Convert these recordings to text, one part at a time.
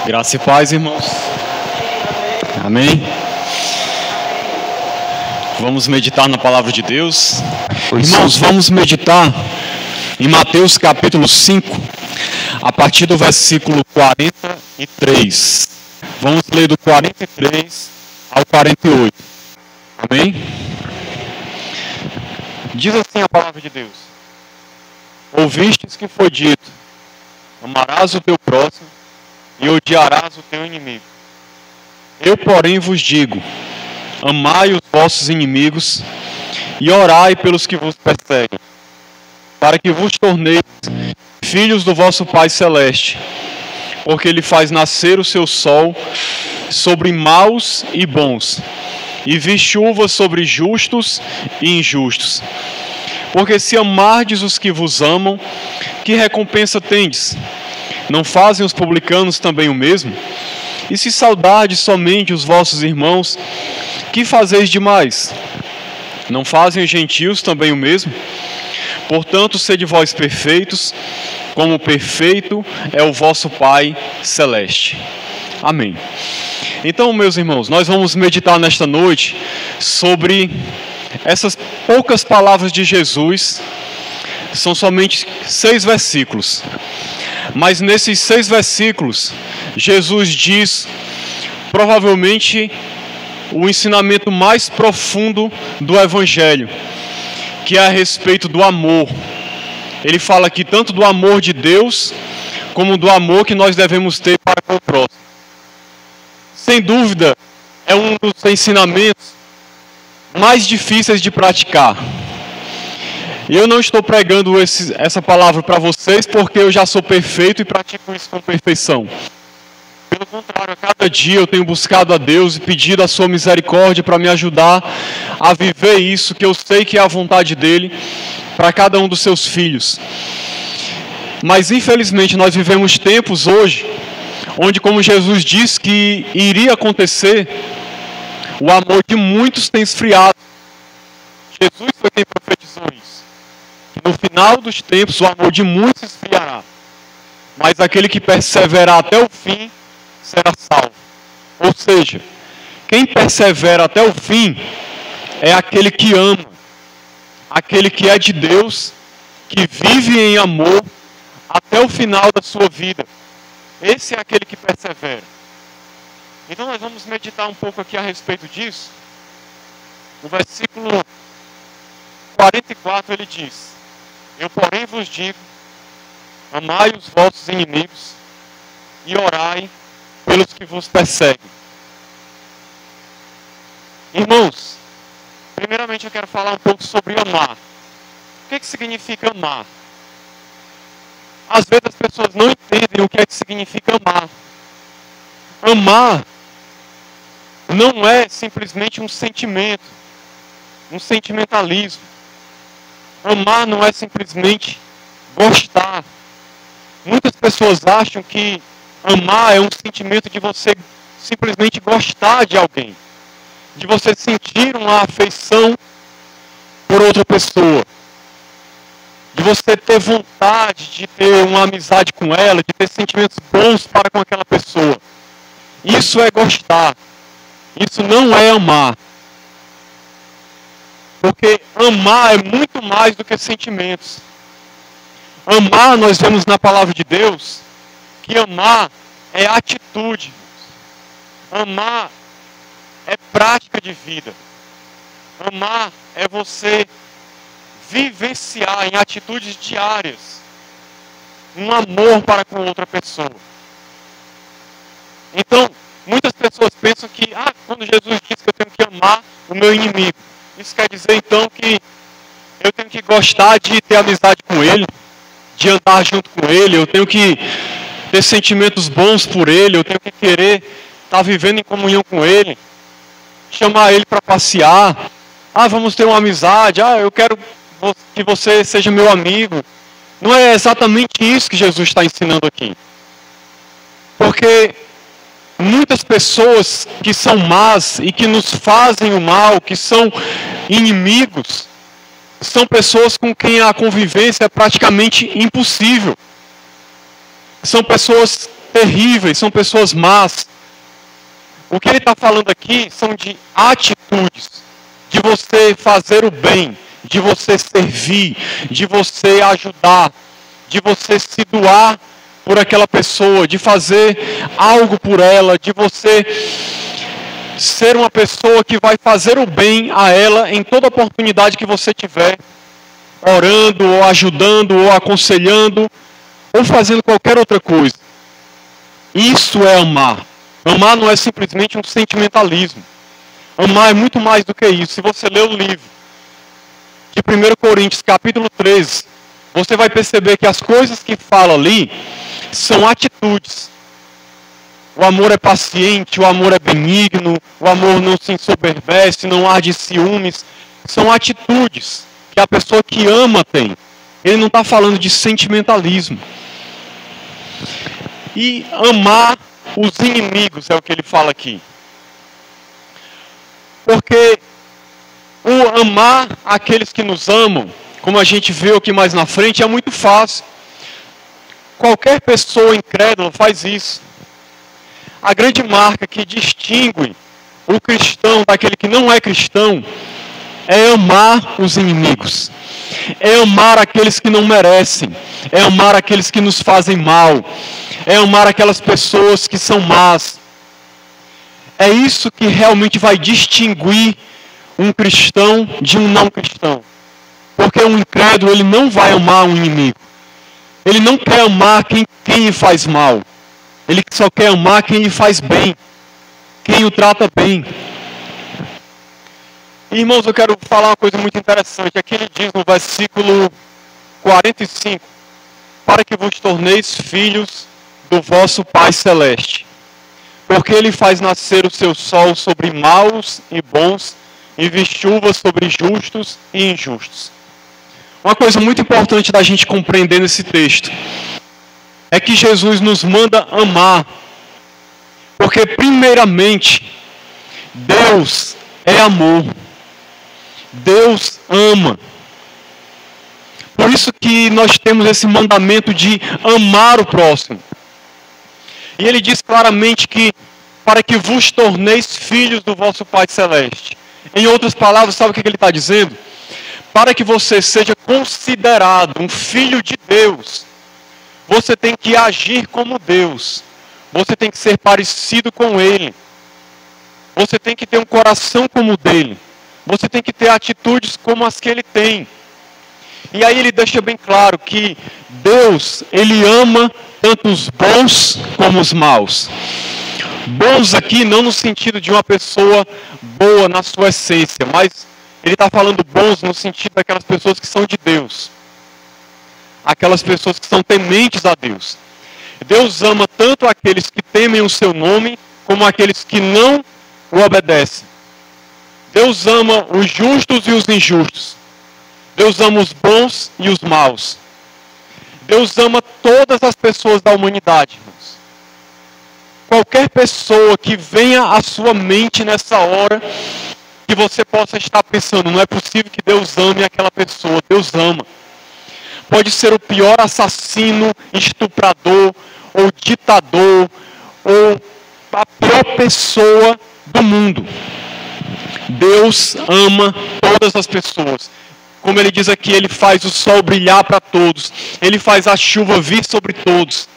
Graça e paz, irmãos. Amém. Vamos meditar na palavra de Deus. Irmãos, vamos meditar em Mateus capítulo 5, a partir do versículo 43. Vamos ler do 43 ao 48. Amém? Diz assim a palavra de Deus: Ouvistes que foi dito: amarás o teu próximo e odiarás o teu inimigo. Eu, porém, vos digo: amai os vossos inimigos e orai pelos que vos perseguem, para que vos torneis filhos do vosso Pai Celeste, porque Ele faz nascer o seu sol sobre maus e bons, e vi chuva sobre justos e injustos. Porque se amardes os que vos amam, que recompensa tendes? Não fazem os publicanos também o mesmo? E se saudardes somente os vossos irmãos, que fazeis demais? Não fazem os gentios também o mesmo? Portanto, sede vós perfeitos, como perfeito é o vosso Pai Celeste. Amém. Então, meus irmãos, nós vamos meditar nesta noite sobre essas poucas palavras de Jesus. São somente 6 versículos. Mas nesses 6 versículos, Jesus diz, provavelmente, o ensinamento mais profundo do Evangelho, que é a respeito do amor. Ele fala aqui tanto do amor de Deus, como do amor que nós devemos ter para com o próximo. Sem dúvida, é um dos ensinamentos mais difíceis de praticar. Eu não estou pregando essa palavra para vocês porque eu já sou perfeito e pratico isso com perfeição. Pelo contrário, a cada dia eu tenho buscado a Deus e pedido a sua misericórdia para me ajudar a viver isso que eu sei que é a vontade dEle para cada um dos seus filhos. Mas infelizmente nós vivemos tempos hoje onde, como Jesus disse que iria acontecer, o amor de muitos tem esfriado. Jesus foi quem profetizou isso. Que no final dos tempos o amor de muitos esfriará. Mas aquele que perseverar até o fim será salvo. Ou seja, quem persevera até o fim é aquele que ama. Aquele que é de Deus, que vive em amor até o final da sua vida. Esse é aquele que persevera. Então nós vamos meditar um pouco aqui a respeito disso. No versículo 44 ele diz: Eu, porém, vos digo, amai os vossos inimigos e orai pelos que vos perseguem. Irmãos, primeiramente eu quero falar um pouco sobre amar. O que significa amar? Às vezes as pessoas não entendem o que significa amar. Amar não é simplesmente um sentimento, um sentimentalismo. Amar não é simplesmente gostar. Muitas pessoas acham que amar é um sentimento de você simplesmente gostar de alguém, de você sentir uma afeição por outra pessoa, de você ter vontade de ter uma amizade com ela, de ter sentimentos bons para com aquela pessoa. Isso é gostar. Isso não é amar. Porque amar é muito mais do que sentimentos. Amar, nós vemos na palavra de Deus, que amar é atitude. Amar é prática de vida. Amar é você vivenciar em atitudes diárias um amor para com outra pessoa. Então, muitas pessoas pensam que, quando Jesus disse que eu tenho que amar o meu inimigo, isso quer dizer então que eu tenho que gostar de ter amizade com ele, de andar junto com ele, eu tenho que ter sentimentos bons por ele, eu tenho que querer estar vivendo em comunhão com ele, chamar ele para passear, vamos ter uma amizade, eu quero que você seja meu amigo. Não é exatamente isso que Jesus está ensinando aqui. Porque muitas pessoas que são más e que nos fazem o mal, que são inimigos, são pessoas com quem a convivência é praticamente impossível. São pessoas terríveis, são pessoas más. O que ele está falando aqui são de atitudes, de você fazer o bem, de você servir, de você ajudar, de você se doar por aquela pessoa, de fazer algo por ela, de você ser uma pessoa que vai fazer o bem a ela em toda oportunidade que você tiver, orando, ou ajudando, ou aconselhando, ou fazendo qualquer outra coisa. Isso é amar. Amar não é simplesmente um sentimentalismo. Amar é muito mais do que isso. Se você ler o livro de 1 Coríntios, capítulo 13, você vai perceber que as coisas que fala ali são atitudes. O amor é paciente, o amor é benigno, o amor não se ensoberbece, não arde ciúmes. São atitudes que a pessoa que ama tem. Ele não está falando de sentimentalismo. E amar os inimigos é o que ele fala aqui. Porque o amar aqueles que nos amam, como a gente vê aqui mais na frente, é muito fácil. Qualquer pessoa incrédula faz isso. A grande marca que distingue o cristão daquele que não é cristão é amar os inimigos. É amar aqueles que não merecem. É amar aqueles que nos fazem mal. É amar aquelas pessoas que são más. É isso que realmente vai distinguir um cristão de um não cristão. Porque um incrédulo, ele não vai amar um inimigo. Ele não quer amar quem lhe faz mal. Ele só quer amar quem lhe faz bem. Quem o trata bem. E, irmãos, eu quero falar uma coisa muito interessante. Aqui ele diz no versículo 45. Para que vos torneis filhos do vosso Pai Celeste. Porque Ele faz nascer o seu sol sobre maus e bons, e vi chuva sobre justos e injustos. Uma coisa muito importante da gente compreender nesse texto é que Jesus nos manda amar. Porque, primeiramente, Deus é amor. Deus ama. Por isso que nós temos esse mandamento de amar o próximo. E ele diz claramente que para que vos torneis filhos do vosso Pai Celeste. Em outras palavras, sabe o que ele está dizendo? Para que você seja considerado um filho de Deus, você tem que agir como Deus. Você tem que ser parecido com Ele. Você tem que ter um coração como o dele. Você tem que ter atitudes como as que Ele tem. E aí ele deixa bem claro que Deus, Ele ama tanto os bons como os maus. Bons aqui não no sentido de uma pessoa boa na sua essência, mas ele está falando bons no sentido daquelas pessoas que são de Deus. Aquelas pessoas que são tementes a Deus. Deus ama tanto aqueles que temem o seu nome, como aqueles que não o obedecem. Deus ama os justos e os injustos. Deus ama os bons e os maus. Deus ama todas as pessoas da humanidade, irmãos. Qualquer pessoa que venha à sua mente nessa hora, que você possa estar pensando, não é possível que Deus ame aquela pessoa. Deus ama. Pode ser o pior assassino, estuprador, ou ditador, ou a pior pessoa do mundo. Deus ama todas as pessoas. Como ele diz aqui, ele faz o sol brilhar para todos. Ele faz a chuva vir sobre todos.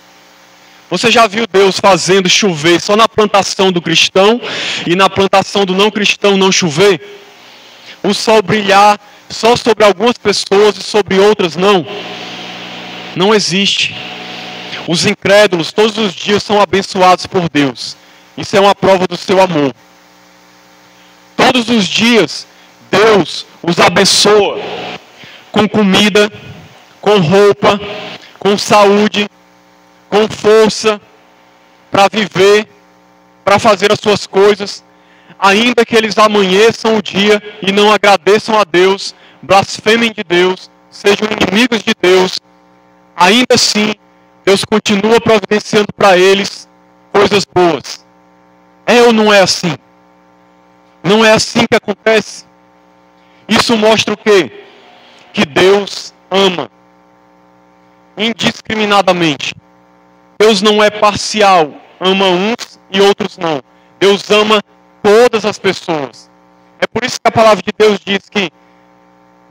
Você já viu Deus fazendo chover só na plantação do cristão e na plantação do não cristão não chover? O sol brilhar só sobre algumas pessoas e sobre outras não? Não existe. Os incrédulos todos os dias são abençoados por Deus. Isso é uma prova do seu amor. Todos os dias Deus os abençoa com comida, com roupa, com saúde, com força para viver, para fazer as suas coisas, ainda que eles amanheçam o dia e não agradeçam a Deus, blasfemem de Deus, sejam inimigos de Deus, ainda assim Deus continua providenciando para eles coisas boas. É ou não é assim? Não é assim que acontece? Isso mostra o quê? Que Deus ama indiscriminadamente. Deus não é parcial, ama uns e outros não. Deus ama todas as pessoas. É por isso que a palavra de Deus diz que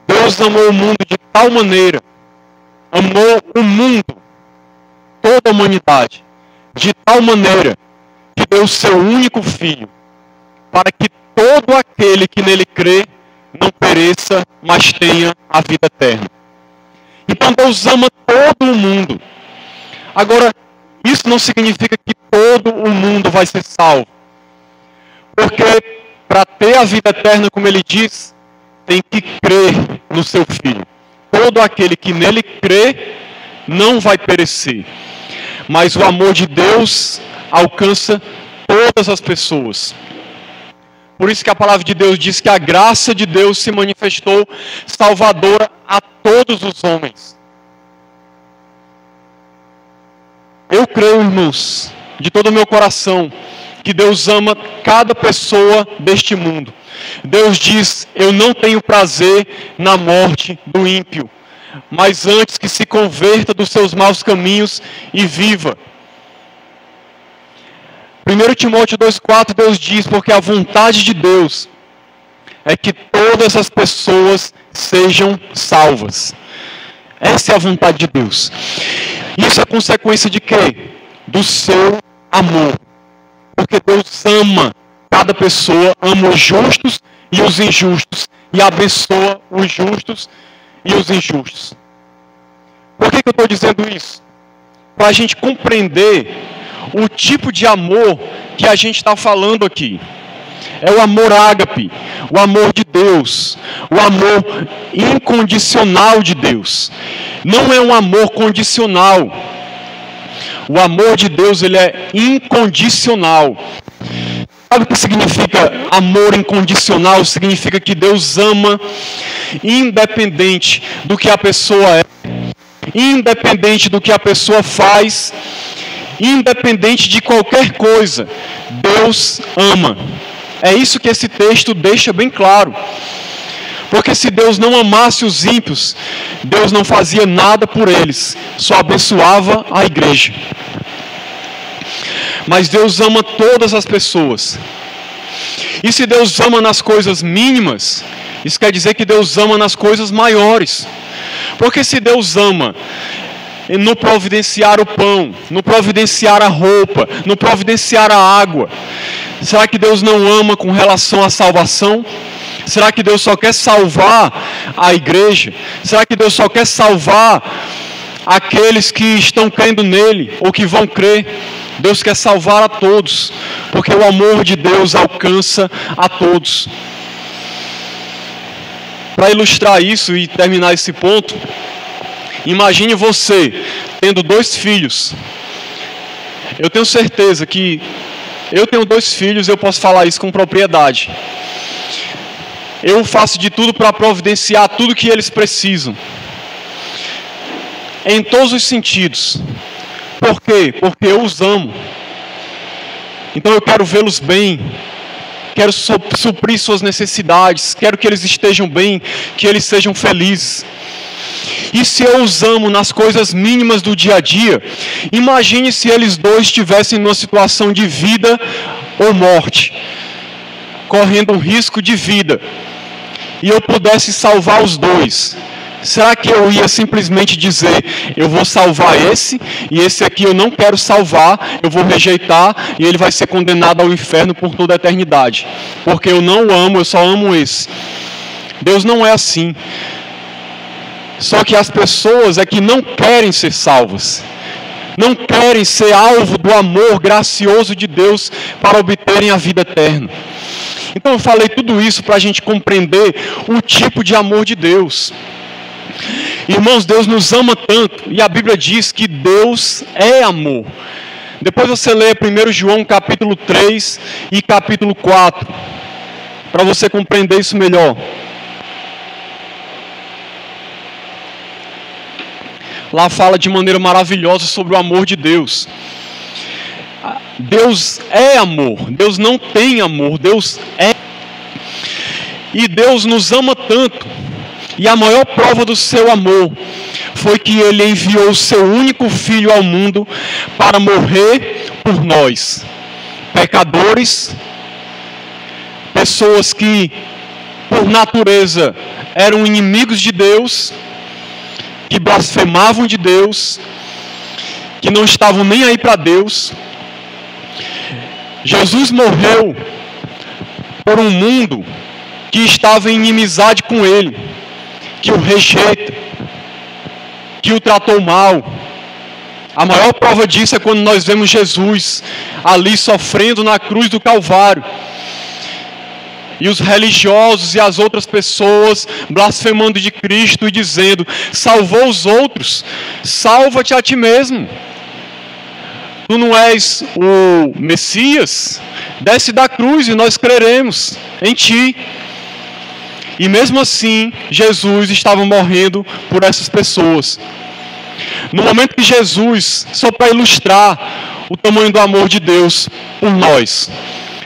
Deus amou o mundo de tal maneira, amou o mundo, toda a humanidade, de tal maneira que deu o seu único filho, para que todo aquele que nele crê não pereça, mas tenha a vida eterna. Então Deus ama todo o mundo. Agora, isso não significa que todo o mundo vai ser salvo. Porque para ter a vida eterna, como ele diz, tem que crer no seu Filho. Todo aquele que nele crê não vai perecer. Mas o amor de Deus alcança todas as pessoas. Por isso que a palavra de Deus diz que a graça de Deus se manifestou salvadora a todos os homens. Eu creio, irmãos, de todo o meu coração, que Deus ama cada pessoa deste mundo. Deus diz: eu não tenho prazer na morte do ímpio, mas antes que se converta dos seus maus caminhos e viva. 1 Timóteo 2,4, Deus diz: porque a vontade de Deus é que todas as pessoas sejam salvas. Essa é a vontade de Deus. Isso é consequência de quê? Do seu amor. Porque Deus ama cada pessoa, ama os justos e os injustos, e abençoa os justos e os injustos. Por que eu estou dizendo isso? Para a gente compreender o tipo de amor que a gente está falando aqui. É o amor ágape, o amor de Deus, o amor incondicional de Deus. Não é um amor condicional. O amor de Deus, ele é incondicional. Sabe o que significa amor incondicional? Significa que Deus ama independente do que a pessoa é, independente do que a pessoa faz, independente de qualquer coisa. Deus ama. É isso que esse texto deixa bem claro. Porque se Deus não amasse os ímpios, Deus não fazia nada por eles, só abençoava a igreja. Mas Deus ama todas as pessoas. E se Deus ama nas coisas mínimas, isso quer dizer que Deus ama nas coisas maiores. Porque se Deus ama no providenciar o pão, no providenciar a roupa, no providenciar a água, será que Deus não ama com relação à salvação? Será que Deus só quer salvar a igreja? Será que Deus só quer salvar aqueles que estão crendo nele ou que vão crer? Deus quer salvar a todos, porque o amor de Deus alcança a todos. Para ilustrar isso e terminar esse ponto, imagine você tendo 2 filhos. Eu tenho certeza que eu tenho 2 filhos, eu posso falar isso com propriedade. Eu faço de tudo para providenciar tudo que eles precisam. Em todos os sentidos. Por quê? Porque eu os amo. Então eu quero vê-los bem. Quero suprir suas necessidades. Quero que eles estejam bem, que eles sejam felizes. E se eu os amo nas coisas mínimas do dia a dia, imagine se eles 2 estivessem numa situação de vida ou morte, correndo um risco de vida, e eu pudesse salvar os 2. Será que eu ia simplesmente dizer: eu vou salvar esse, e esse aqui eu não quero salvar, eu vou rejeitar, e ele vai ser condenado ao inferno por toda a eternidade, porque eu não o amo, eu só amo esse? Deus não é assim. Só que as pessoas é que não querem ser salvas, não querem ser alvo do amor gracioso de Deus para obterem a vida eterna. Então eu falei tudo isso para a gente compreender o tipo de amor de Deus. Irmãos, Deus nos ama tanto, e a Bíblia diz que Deus é amor. Depois você lê 1 João capítulo 3 e capítulo 4, para você compreender isso melhor. Lá fala de maneira maravilhosa sobre o amor de Deus. Deus é amor, Deus não tem amor, Deus é. E Deus nos ama tanto, e a maior prova do seu amor foi que ele enviou o seu único filho ao mundo para morrer por nós, pecadores, pessoas que por natureza eram inimigos de Deus, que blasfemavam de Deus, que não estavam nem aí para Deus. Jesus morreu por um mundo que estava em inimizade com ele, que o rejeita, que o tratou mal. A maior prova disso é quando nós vemos Jesus ali sofrendo na cruz do Calvário. E os religiosos e as outras pessoas blasfemando de Cristo e dizendo: salvou os outros, salva-te a ti mesmo. Tu não és o Messias? Desce da cruz e nós creremos em ti. E mesmo assim, Jesus estava morrendo por essas pessoas. No momento que Jesus, só para ilustrar o tamanho do amor de Deus por nós,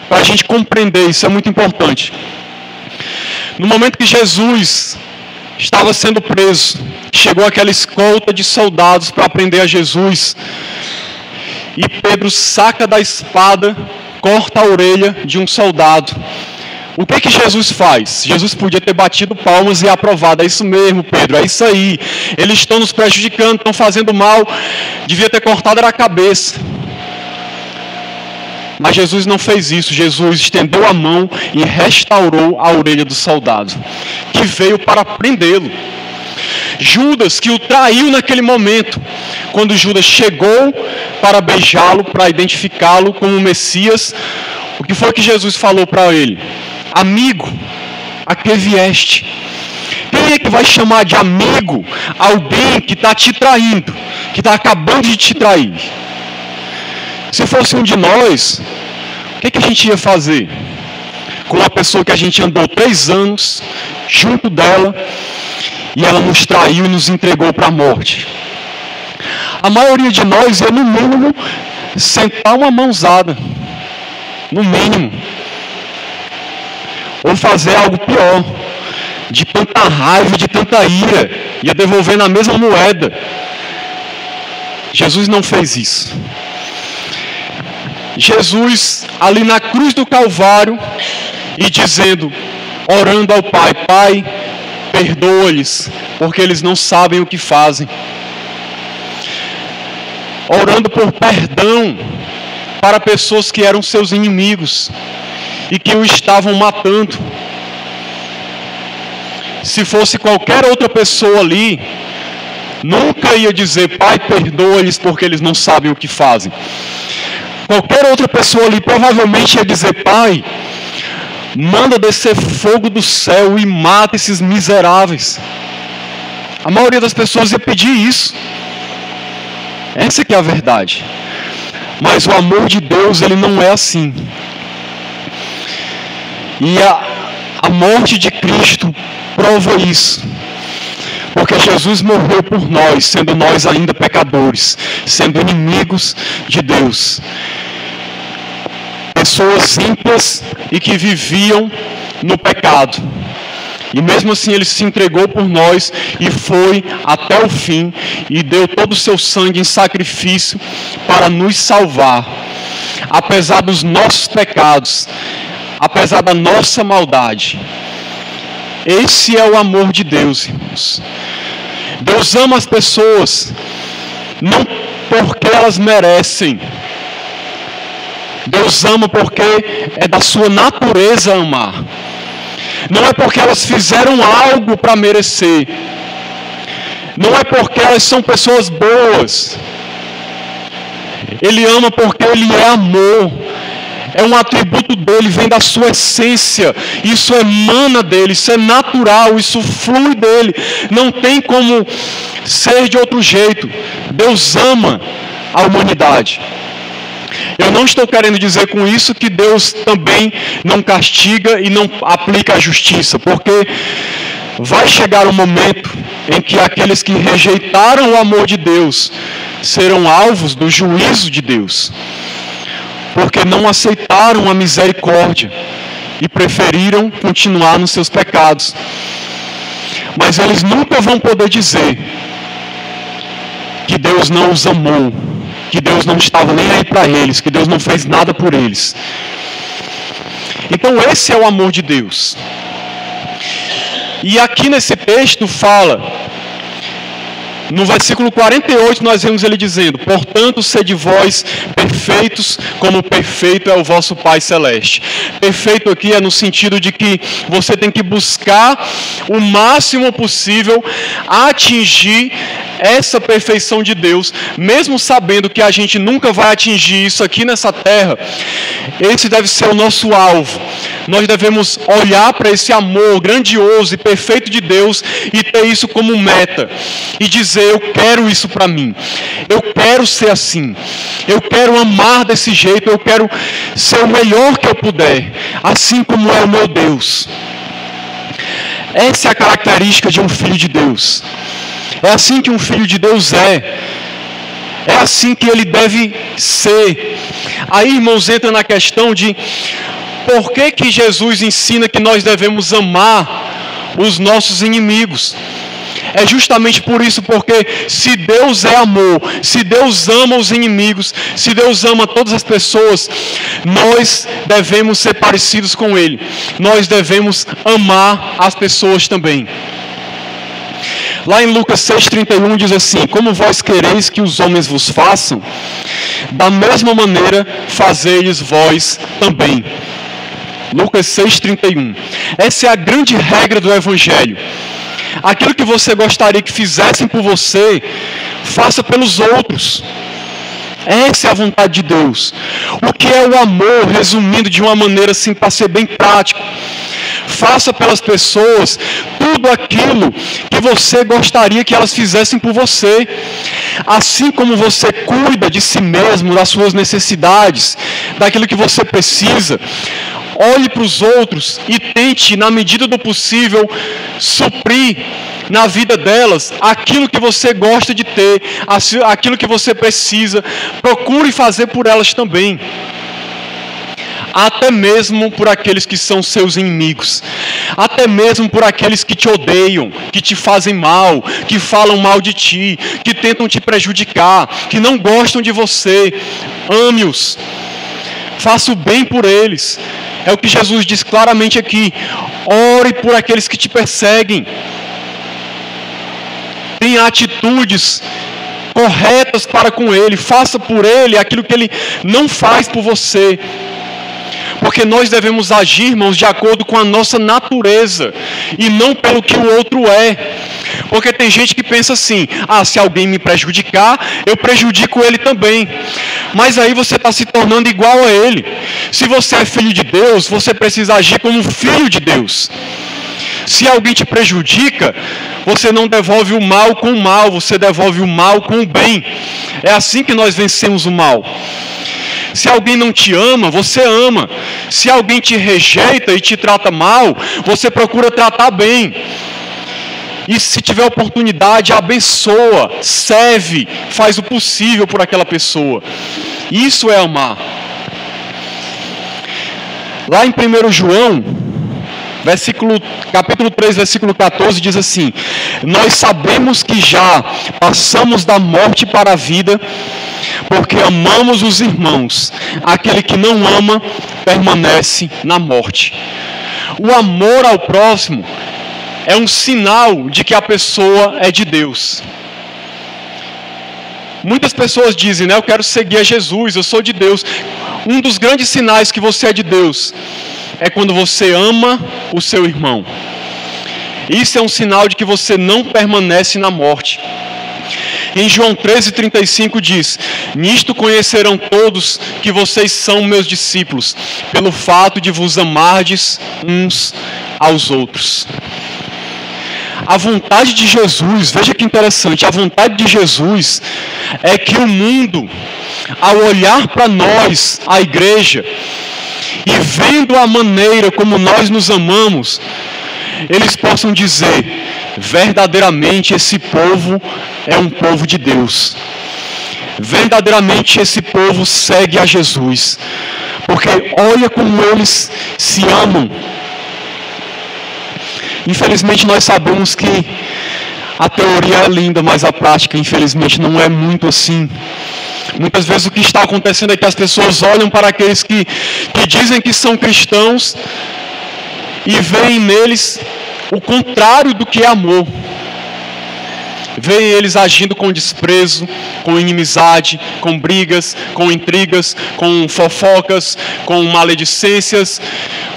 para a gente compreender, isso é muito importante. No momento que Jesus estava sendo preso, chegou aquela escolta de soldados para prender a Jesus, e Pedro saca da espada, corta a orelha de um soldado. O que Jesus faz? Jesus podia ter batido palmas e aprovado: é isso mesmo, Pedro, é isso aí. Eles estão nos prejudicando, estão fazendo mal, devia ter cortado a cabeça. Mas Jesus não fez isso. Jesus estendeu a mão e restaurou a orelha do soldado, que veio para prendê-lo. Judas, que o traiu naquele momento, quando Judas chegou para beijá-lo, para identificá-lo como o Messias, o que foi que Jesus falou para ele? Amigo, a que vieste? Quem é que vai chamar de amigo alguém que está te traindo, que está acabando de te trair? Se fosse um de nós, o que a gente ia fazer com uma pessoa que a gente andou 3 anos junto dela e ela nos traiu e nos entregou para a morte? A maioria de nós ia, no mínimo, sentar uma mãozada, no mínimo, ou fazer algo pior, de tanta raiva, de tanta ira, ia devolver na mesma moeda. Jesus não fez isso. Jesus, ali na cruz do Calvário, e dizendo, orando ao Pai: Pai, perdoa-lhes, porque eles não sabem o que fazem. Orando por perdão para pessoas que eram seus inimigos e que o estavam matando. Se fosse qualquer outra pessoa ali, nunca ia dizer: Pai, perdoa-lhes, porque eles não sabem o que fazem. Qualquer outra pessoa ali provavelmente ia dizer: Pai, manda descer fogo do céu e mata esses miseráveis. A maioria das pessoas ia pedir isso. Essa que é a verdade. Mas o amor de Deus, ele não é assim. E a morte de Cristo prova isso. Porque Jesus morreu por nós, sendo nós ainda pecadores, sendo inimigos de Deus. Pessoas ímpias e que viviam no pecado. E mesmo assim ele se entregou por nós e foi até o fim e deu todo o seu sangue em sacrifício para nos salvar. Apesar dos nossos pecados, apesar da nossa maldade. Esse é o amor de Deus, irmãos. Deus ama as pessoas, não porque elas merecem. Deus ama porque é da sua natureza amar. Não é porque elas fizeram algo para merecer. Não é porque elas são pessoas boas. Ele ama porque Ele é amor. É um atributo dele, vem da sua essência. Isso emana dele, isso é natural, isso flui dele. Não tem como ser de outro jeito. Deus ama a humanidade. Eu não estou querendo dizer com isso que Deus também não castiga e não aplica a justiça, porque vai chegar um momento em que aqueles que rejeitaram o amor de Deus serão alvos do juízo de Deus, porque não aceitaram a misericórdia e preferiram continuar nos seus pecados. Mas eles nunca vão poder dizer Deus não os amou, que Deus não estava nem aí para eles, que Deus não fez nada por eles. Então esse é o amor de Deus. E aqui nesse texto fala, no versículo 48 nós vemos ele dizendo: portanto, sede vós perfeitos, como perfeito é o vosso Pai Celeste. Perfeito aqui é no sentido de que você tem que buscar o máximo possível atingir essa perfeição de Deus, mesmo sabendo que a gente nunca vai atingir isso aqui nessa terra. Esse deve ser o nosso alvo. Nós devemos olhar para esse amor grandioso e perfeito de Deus e ter isso como meta. E dizer: eu quero isso para mim. Eu quero ser assim. Eu quero amar desse jeito. Eu quero ser o melhor que eu puder. Assim como é o meu Deus. Essa é a característica de um filho de Deus. É assim que um filho de Deus é. É assim que ele deve ser. Aí, irmãos, entra na questão de por que Jesus ensina que nós devemos amar os nossos inimigos. É justamente por isso, porque se Deus é amor, se Deus ama os inimigos, se Deus ama todas as pessoas, nós devemos ser parecidos com Ele. Nós devemos amar as pessoas também. Lá em Lucas 6,31 diz assim: como vós quereis que os homens vos façam, da mesma maneira fazei-lhes vós também. Lucas 6,31. Essa é a grande regra do Evangelho. Aquilo que você gostaria que fizessem por você, faça pelos outros. Essa é a vontade de Deus. O que é o amor, resumindo de uma maneira assim, para ser bem prático? Faça pelas pessoas tudo aquilo que você gostaria que elas fizessem por você. Assim como você cuida de si mesmo, das suas necessidades, daquilo que você precisa, olhe para os outros e tente, na medida do possível, suprir na vida delas aquilo que você gosta de ter, aquilo que você precisa. Procure fazer por elas também. Até mesmo por aqueles que são seus inimigos. Até mesmo por aqueles que te odeiam, que te fazem mal, que falam mal de ti, que tentam te prejudicar, que não gostam de você. Ame-os. Faça o bem por eles. É o que Jesus diz claramente aqui. Ore por aqueles que te perseguem. Tenha atitudes corretas para com ele. Faça por ele aquilo que ele não faz por você. Porque nós devemos agir, irmãos, de acordo com a nossa natureza e não pelo que o outro é. Porque tem gente que pensa assim: se alguém me prejudicar, eu prejudico ele também. Mas aí você está se tornando igual a ele. Se você é filho de Deus, você precisa agir como filho de Deus. Se alguém te prejudica, você não devolve o mal com o mal, você devolve o mal com o bem. É assim que nós vencemos o mal. Se alguém não te ama, você ama. Se alguém te rejeita e te trata mal, você procura tratar bem. E se tiver oportunidade, abençoa, serve, faz o possível por aquela pessoa. Isso é amar. Lá em 1 João, capítulo 3, versículo 14, diz assim: nós sabemos que já passamos da morte para a vida, porque amamos os irmãos. Aquele que não ama, permanece na morte. O amor ao próximo é um sinal de que a pessoa é de Deus. Muitas pessoas dizem, eu quero seguir a Jesus, eu sou de Deus. Um dos grandes sinais que você é de Deus é quando você ama o seu irmão. Isso é um sinal de que você não permanece na morte. Em João 13,35 diz: nisto conhecerão todos que vocês são meus discípulos, pelo fato de vos amardes uns aos outros. A vontade de Jesus, veja que interessante, a vontade de Jesus é que o mundo, ao olhar para nós, a igreja, e vendo a maneira como nós nos amamos, eles possam dizer: verdadeiramente esse povo é um povo de Deus. Verdadeiramente esse povo segue a Jesus. Porque olha como eles se amam. Infelizmente nós sabemos que A teoria é linda, mas a prática, infelizmente, não é muito assim. Muitas vezes o que está acontecendo é que as pessoas olham para aqueles que dizem que são cristãos e veem neles o contrário do que é amor. Veem eles agindo com desprezo, com inimizade, com brigas, com intrigas, com fofocas, com maledicências,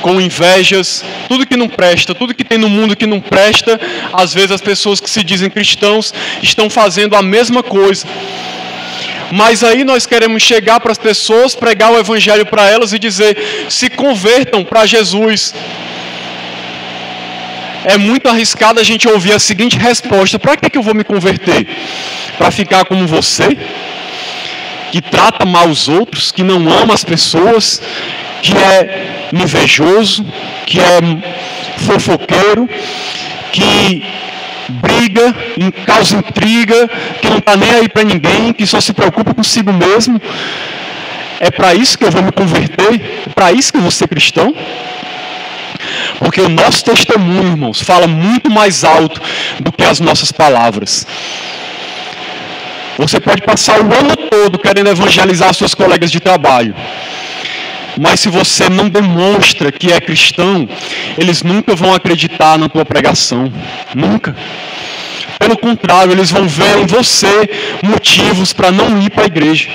com invejas, tudo que não presta, tudo que tem no mundo que não presta. Às vezes as pessoas que se dizem cristãos estão fazendo a mesma coisa. Mas aí nós queremos chegar para as pessoas, pregar o evangelho para elas e dizer: se convertam para Jesus. É muito arriscado a gente ouvir a seguinte resposta: para que eu vou me converter? Para ficar como você? Que trata mal os outros, que não ama as pessoas, que é invejoso, que é fofoqueiro, que briga, causa intriga, que não está nem aí para ninguém, que só se preocupa consigo mesmo. É para isso que eu vou me converter? É para isso que eu vou ser cristão? Porque o nosso testemunho, irmãos, fala muito mais alto do que as nossas palavras. Você pode passar o ano todo querendo evangelizar seus colegas de trabalho, mas se você não demonstra que é cristão, eles nunca vão acreditar na tua pregação. Nunca. Pelo contrário, eles vão ver em você motivos para não ir para a igreja.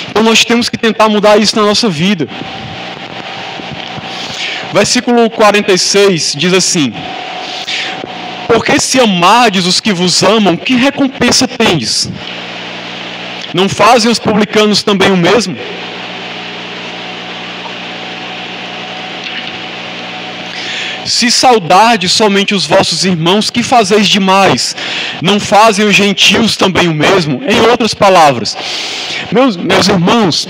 Então nós temos que tentar mudar isso na nossa vida. Versículo 46 diz assim: porque se amardes os que vos amam, que recompensa tendes? Não fazem os publicanos também o mesmo? Se saudardes somente os vossos irmãos, que fazeis demais? Não fazem os gentios também o mesmo? Em outras palavras, meus irmãos,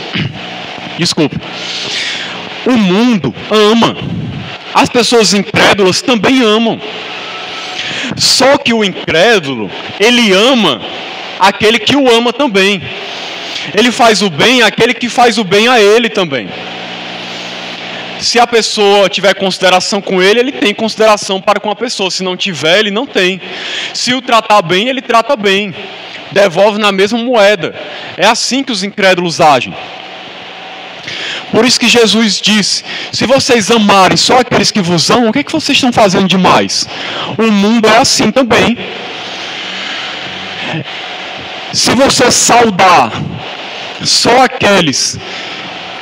desculpe, o mundo ama. As pessoas incrédulas também amam. Só que o incrédulo, ele ama aquele que o ama também. Ele faz o bem àquele que faz o bem a ele também. Se a pessoa tiver consideração com ele, ele tem consideração para com a pessoa. Se não tiver, ele não tem. Se o tratar bem, ele trata bem. Devolve na mesma moeda. É assim que os incrédulos agem. Por isso que Jesus disse: se vocês amarem só aqueles que vos amam, o que vocês estão fazendo demais? O mundo é assim também. Se você saudar só aqueles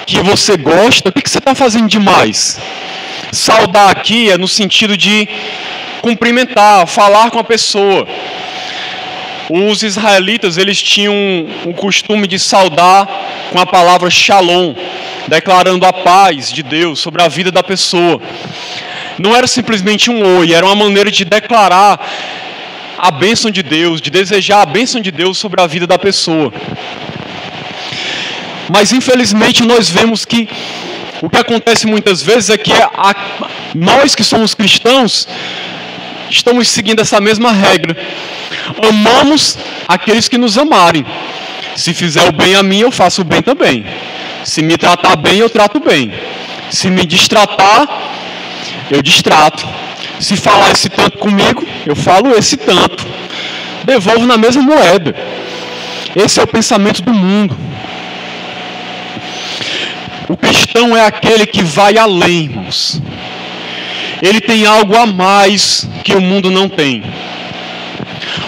que você gosta, o que você está fazendo demais? Saudar aqui é no sentido de cumprimentar, falar com a pessoa. Os israelitas, eles tinham o costume de saudar com a palavra shalom, declarando a paz de Deus sobre a vida da pessoa. Não era simplesmente um oi, era uma maneira de declarar a bênção de Deus, de desejar a bênção de Deus sobre a vida da pessoa. Mas infelizmente nós vemos que o que acontece muitas vezes é que nós que somos cristãos estamos seguindo essa mesma regra. Amamos aqueles que nos amarem. Se fizer o bem a mim, eu faço o bem também. Se me tratar bem, eu trato bem. Se me destratar, eu destrato. Se falar esse tanto comigo, eu falo esse tanto. Devolvo na mesma moeda. Esse é o pensamento do mundo. O cristão é aquele que vai além, irmãos. Ele tem algo a mais que o mundo não tem.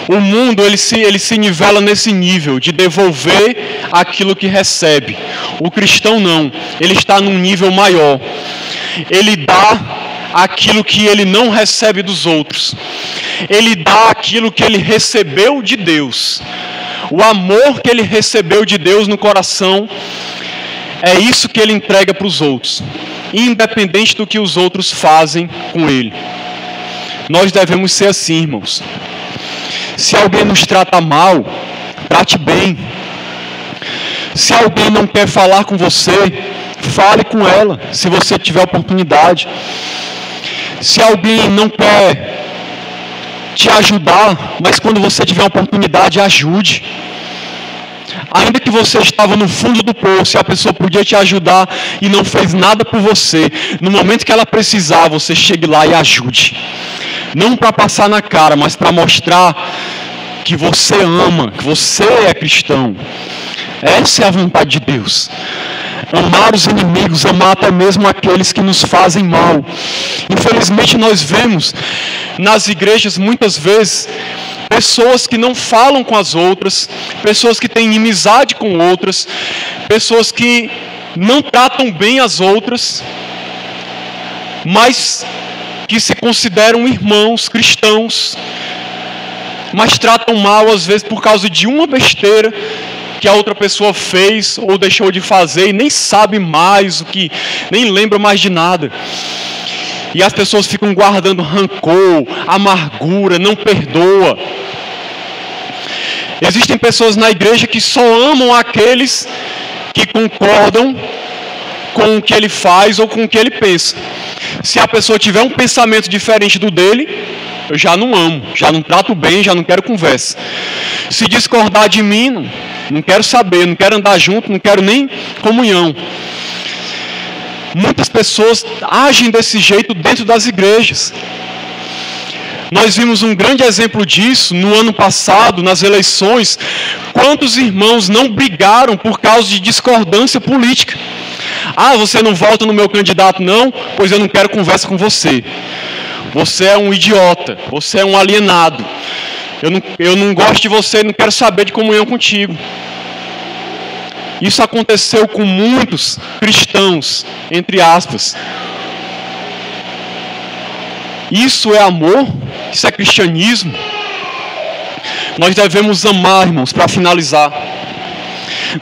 O mundo, ele se nivela nesse nível de devolver aquilo que recebe. O cristão não. Ele está num nível maior. Ele dá aquilo que ele não recebe dos outros. Ele dá aquilo que ele recebeu de Deus. O amor que ele recebeu de Deus no coração, é isso que ele entrega para os outros, independente do que os outros fazem com ele. Nós devemos ser assim, irmãos. Se alguém nos trata mal, trate bem. Se alguém não quer falar com você, fale com ela, se você tiver oportunidade. Se alguém não quer te ajudar, mas quando você tiver oportunidade, ajude. Ainda que você estava no fundo do poço e a pessoa podia te ajudar e não fez nada por você, no momento que ela precisar, você chegue lá e ajude. Não para passar na cara, mas para mostrar que você ama, que você é cristão. Essa é a vontade de Deus. Amar os inimigos, amar até mesmo aqueles que nos fazem mal. Infelizmente nós vemos nas igrejas muitas vezes pessoas que não falam com as outras, pessoas que têm inimizade com outras, pessoas que não tratam bem as outras, mas que se consideram irmãos cristãos, mas tratam mal às vezes por causa de uma besteira que a outra pessoa fez ou deixou de fazer e nem sabe mais o que, nem lembra mais de nada. E as pessoas ficam guardando rancor, amargura, não perdoa. Existem pessoas na igreja que só amam aqueles que concordam com o que ele faz ou com o que ele pensa. Se a pessoa tiver um pensamento diferente do dele, eu já não amo, já não trato bem, já não quero conversa. Se discordar de mim, não quero saber, não quero andar junto, não quero nem comunhão. Muitas pessoas agem desse jeito dentro das igrejas. Nós vimos um grande exemplo disso no ano passado, nas eleições. Quantos irmãos não brigaram por causa de discordância política? Ah, você não vota no meu candidato não? Pois eu não quero conversa com você. Você é um idiota, você é um alienado. Eu não gosto de você, não quero saber de comunhão contigo. Isso aconteceu com muitos cristãos, entre aspas. Isso é amor? Isso é cristianismo? Nós devemos amar, irmãos, para finalizar.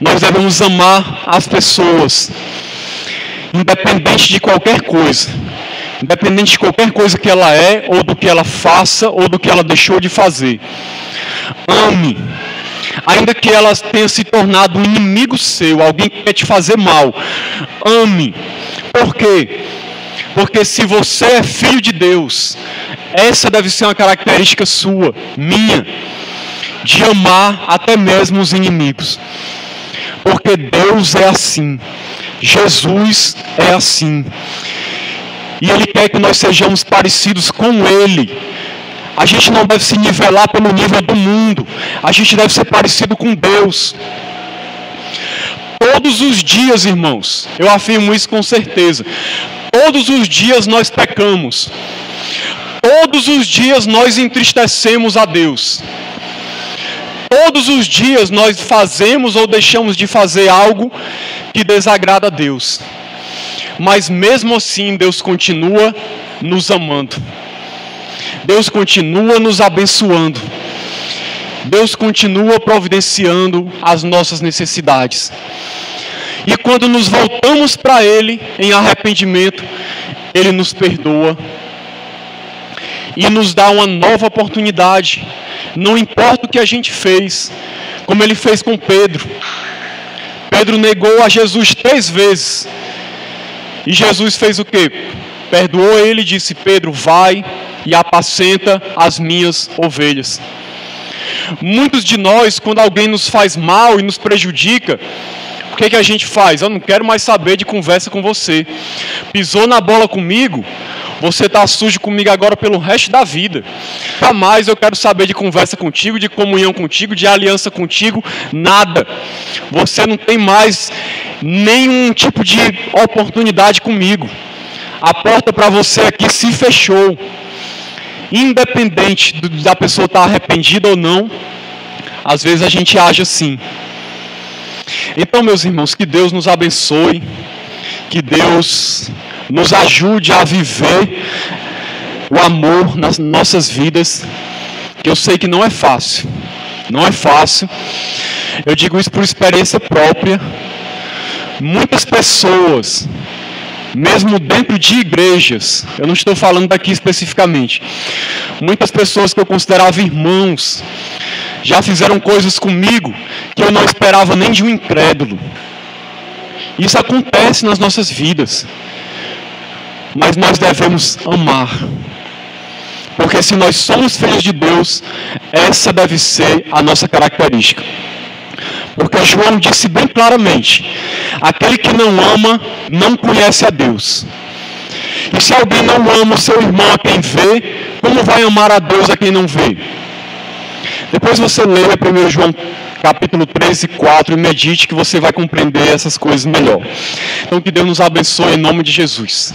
Nós devemos amar as pessoas, independente de qualquer coisa. Independente de qualquer coisa que ela é, ou do que ela faça, ou do que ela deixou de fazer. Ame. Ainda que ela tenha se tornado um inimigo seu, alguém que quer te fazer mal. Ame. Por quê? Porque se você é filho de Deus, essa deve ser uma característica sua, minha, de amar até mesmo os inimigos. Porque Deus é assim. Jesus é assim. E Ele quer que nós sejamos parecidos com Ele. A gente não deve se nivelar pelo nível do mundo. A gente deve ser parecido com Deus. Todos os dias, irmãos, eu afirmo isso com certeza. Todos os dias nós pecamos. Todos os dias nós entristecemos a Deus. Todos os dias nós fazemos ou deixamos de fazer algo que desagrada a Deus. Mas mesmo assim, Deus continua nos amando. Deus continua nos abençoando. Deus continua providenciando as nossas necessidades. E quando nos voltamos para Ele em arrependimento, Ele nos perdoa e nos dá uma nova oportunidade. Não importa o que a gente fez, como Ele fez com Pedro. Pedro negou a Jesus 3 vezes. E Jesus fez o quê? Perdoou ele e disse: Pedro, vai e apacenta as minhas ovelhas. Muitos de nós, quando alguém nos faz mal e nos prejudica, o que a gente faz? Eu não quero mais saber de conversa com você. Pisou na bola comigo, você está sujo comigo agora pelo resto da vida. Jamais eu quero saber de conversa contigo, de comunhão contigo, de aliança contigo, nada. Você não tem mais nenhum tipo de oportunidade comigo. A porta para você aqui se fechou. Independente da pessoa estar arrependida ou não, às vezes a gente age assim. Então, meus irmãos, que Deus nos abençoe, que Deus nos ajude a viver o amor nas nossas vidas, que eu sei que não é fácil. Não é fácil. Eu digo isso por experiência própria. Muitas pessoas, mesmo dentro de igrejas, eu não estou falando daqui especificamente, muitas pessoas que eu considerava irmãos, já fizeram coisas comigo que eu não esperava nem de um incrédulo. Isso acontece nas nossas vidas. Mas nós devemos amar. Porque se nós somos filhos de Deus, essa deve ser a nossa característica. Porque João disse bem claramente: aquele que não ama, não conhece a Deus. E se alguém não ama o seu irmão a quem vê, Como vai amar a Deus a quem não vê? Depois você lê 1 João capítulo 3 e 4 e medite que você vai compreender essas coisas melhor. Então que Deus nos abençoe em nome de Jesus.